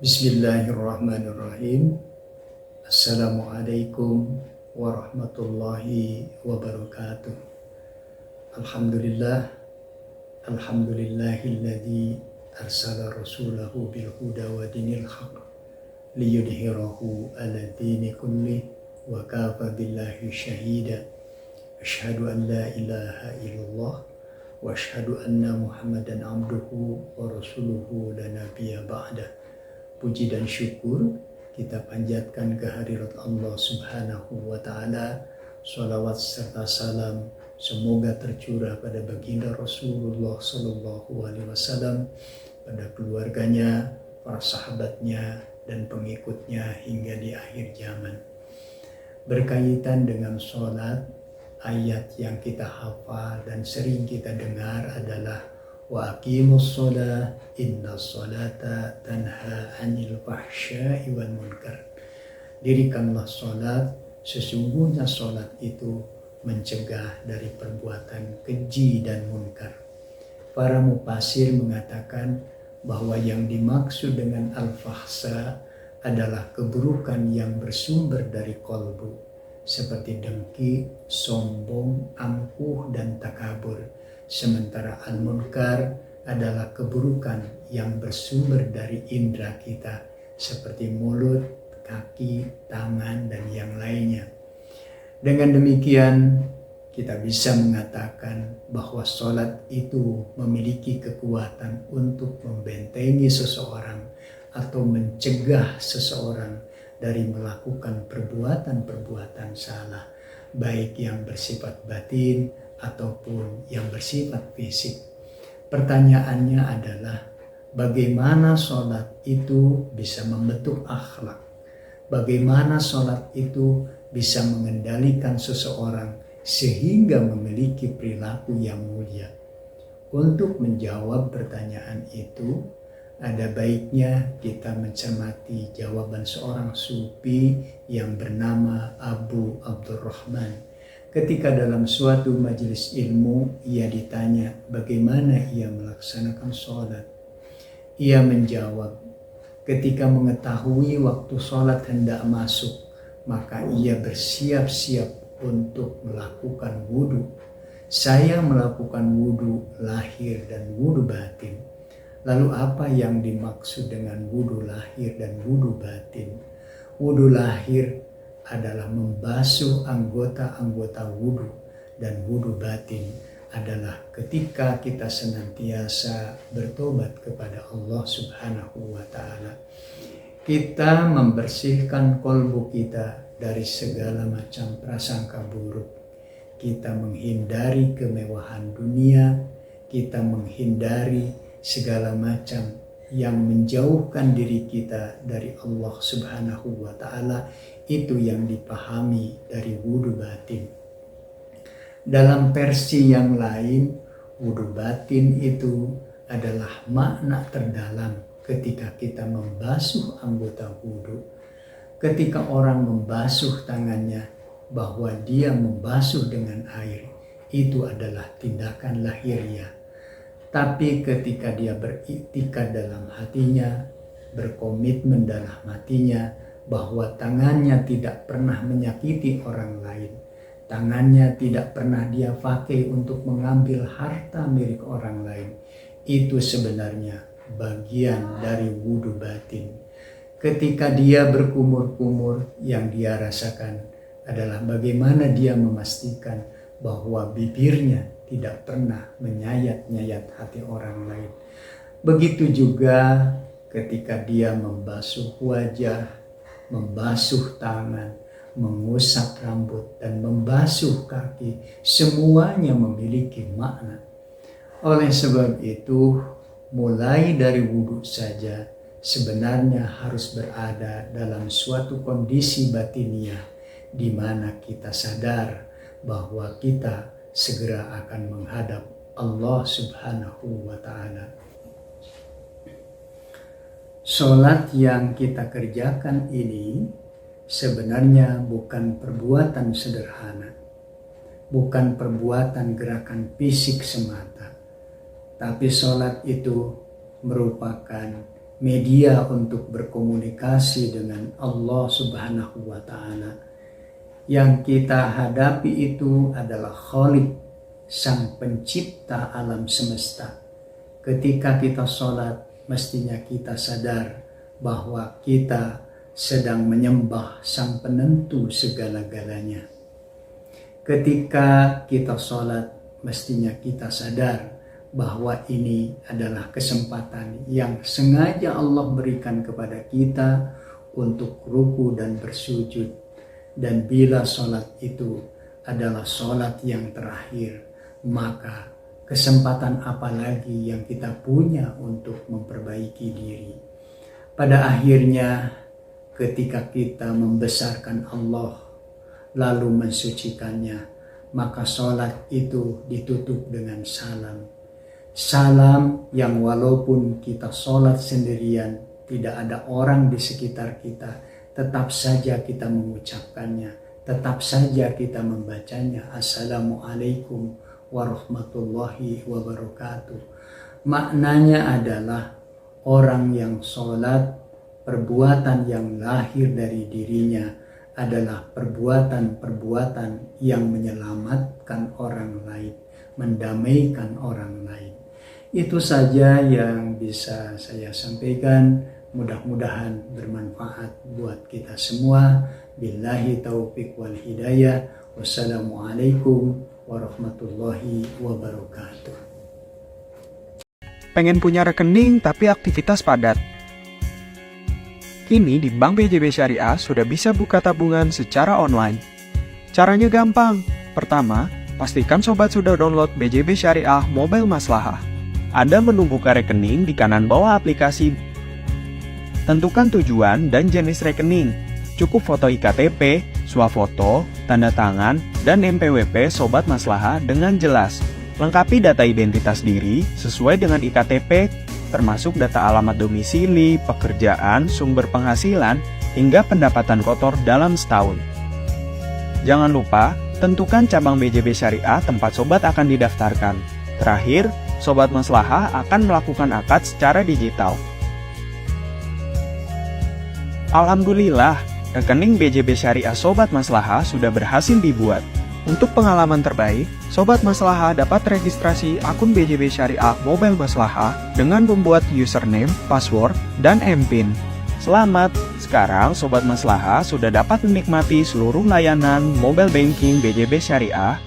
Bismillahirrahmanirrahim. Assalamualaikum warahmatullahi wabarakatuh. Alhamdulillah. Alhamdulillahilladzi arsala rasulahu bil huda wa dinil haq liyudhhirahu ala dini kulli wa kafa billahi syahida. Asyhadu an la ilaha illallah wa asyhadu anna Muhammadan abduhu wa rasuluhu la nabiyya ba'dah. Puji dan syukur kita panjatkan kehadirat Allah Subhanahu wa Ta'ala. Shalawat serta salam semoga tercurah pada baginda Rasulullah Sallallahu Alaihi Wasallam, pada keluarganya, para sahabatnya, dan pengikutnya hingga di akhir zaman. Berkaitan dengan sholat, ayat yang kita hafal dan sering kita dengar adalah wa aqimus sholah inna sholata tanha anil fahsya'i wal munkar. Dirikanlah sholat, sesungguhnya sholat itu mencegah dari perbuatan keji dan munkar. Para mufasir mengatakan bahwa yang dimaksud dengan al-fahsya adalah keburukan yang bersumber dari kolbu, seperti dengki, sombong, angkuh, dan takabur. Sementara al-munkar adalah keburukan yang bersumber dari indera kita, seperti mulut, kaki, tangan, dan yang lainnya. Dengan demikian, kita bisa mengatakan bahwa sholat itu memiliki kekuatan untuk membentengi seseorang atau mencegah seseorang dari melakukan perbuatan-perbuatan salah, baik yang bersifat batin ataupun yang bersifat fisik. Pertanyaannya adalah bagaimana sholat itu bisa membentuk akhlak? Bagaimana sholat itu bisa mengendalikan seseorang sehingga memiliki perilaku yang mulia? Untuk menjawab pertanyaan itu, ada baiknya kita mencermati jawaban seorang sufi yang bernama Abu Abdurrahman. Ketika dalam suatu majelis ilmu, ia ditanya bagaimana ia melaksanakan sholat. Ia menjawab, ketika mengetahui waktu sholat hendak masuk, maka ia bersiap-siap untuk melakukan wudhu. Saya melakukan wudhu lahir dan wudhu batin. Lalu apa yang dimaksud dengan wudhu lahir dan wudhu batin? Wudhu lahir adalah membasuh anggota-anggota wudhu, dan wudhu batin adalah ketika kita senantiasa bertobat kepada Allah Subhanahu wa Ta'ala. Kita membersihkan kolbu kita dari segala macam prasangka buruk. Kita menghindari kemewahan dunia, kita menghindari segala macam yang menjauhkan diri kita dari Allah Subhanahu wa Ta'ala. Itu yang dipahami dari wudhu batin. Dalam versi yang lain, wudhu batin itu adalah makna terdalam ketika kita membasuh anggota wudhu. Ketika orang membasuh tangannya, bahwa dia membasuh dengan air, itu adalah tindakan lahiriah. Tapi ketika dia beriktikad dalam hatinya, berkomitmen dalam hatinya, bahwa tangannya tidak pernah menyakiti orang lain, tangannya tidak pernah dia pakai untuk mengambil harta milik orang lain, itu sebenarnya bagian dari wudhu batin. Ketika dia berkumur-kumur, yang dia rasakan adalah bagaimana dia memastikan bahwa bibirnya tidak pernah menyayat-nyayat hati orang lain. Begitu juga ketika dia membasuh wajah, membasuh tangan, mengusap rambut, dan membasuh kaki, semuanya memiliki makna. Oleh sebab itu, mulai dari wudhu saja sebenarnya harus berada dalam suatu kondisi batiniah, di mana kita sadar bahwa kita segera akan menghadap Allah Subhanahu wa Ta'ala. Sholat yang kita kerjakan ini sebenarnya bukan perbuatan sederhana, bukan perbuatan gerakan fisik semata, tapi sholat itu merupakan media untuk berkomunikasi dengan Allah Subhanahu wa Ta'ala. Yang kita hadapi itu adalah Khalik, Sang Pencipta alam semesta. Ketika kita sholat, mestinya kita sadar bahwa kita sedang menyembah Sang Penentu segala-galanya. Ketika kita sholat, mestinya kita sadar bahwa ini adalah kesempatan yang sengaja Allah berikan kepada kita untuk ruku dan bersujud. Dan bila sholat itu adalah sholat yang terakhir, maka kesempatan apa lagi yang kita punya untuk memperbaiki diri? Pada akhirnya, ketika kita membesarkan Allah lalu mensucikannya, maka sholat itu ditutup dengan salam. Salam yang walaupun kita sholat sendirian, tidak ada orang di sekitar kita, tetap saja kita mengucapkannya, tetap saja kita membacanya. Assalamualaikum warahmatullahi wabarakatuh. Maknanya adalah orang yang sholat, perbuatan yang lahir dari dirinya adalah perbuatan-perbuatan yang menyelamatkan orang lain, mendamaikan orang lain. Itu saja yang bisa saya sampaikan. Mudah-mudahan bermanfaat buat kita semua. Billahi taufiq wal hidayah. Wassalamualaikum warahmatullahi wabarakatuh. Pengen punya rekening tapi aktivitas padat? Kini di Bank BJB Syariah sudah bisa buka tabungan secara online. Caranya gampang. Pertama, pastikan sobat sudah download BJB Syariah Mobile Maslahah. Ada menu buka rekening di kanan bawah aplikasi. Tentukan tujuan dan jenis rekening. Cukup foto IKTP, swafoto, tanda tangan, dan NPWP Sobat Maslahah dengan jelas. Lengkapi data identitas diri sesuai dengan IKTP, termasuk data alamat domisili, pekerjaan, sumber penghasilan, hingga pendapatan kotor dalam setahun. Jangan lupa, tentukan cabang BJB Syariah tempat Sobat akan didaftarkan. Terakhir, Sobat Maslahah akan melakukan akad secara digital. Alhamdulillah, rekening BJB Syariah Sobat Maslahah sudah berhasil dibuat. Untuk pengalaman terbaik, Sobat Maslahah dapat registrasi akun BJB Syariah Mobile Maslahah dengan membuat username, password, dan MPIN. Selamat! Sekarang Sobat Maslahah sudah dapat menikmati seluruh layanan mobile banking BJB Syariah.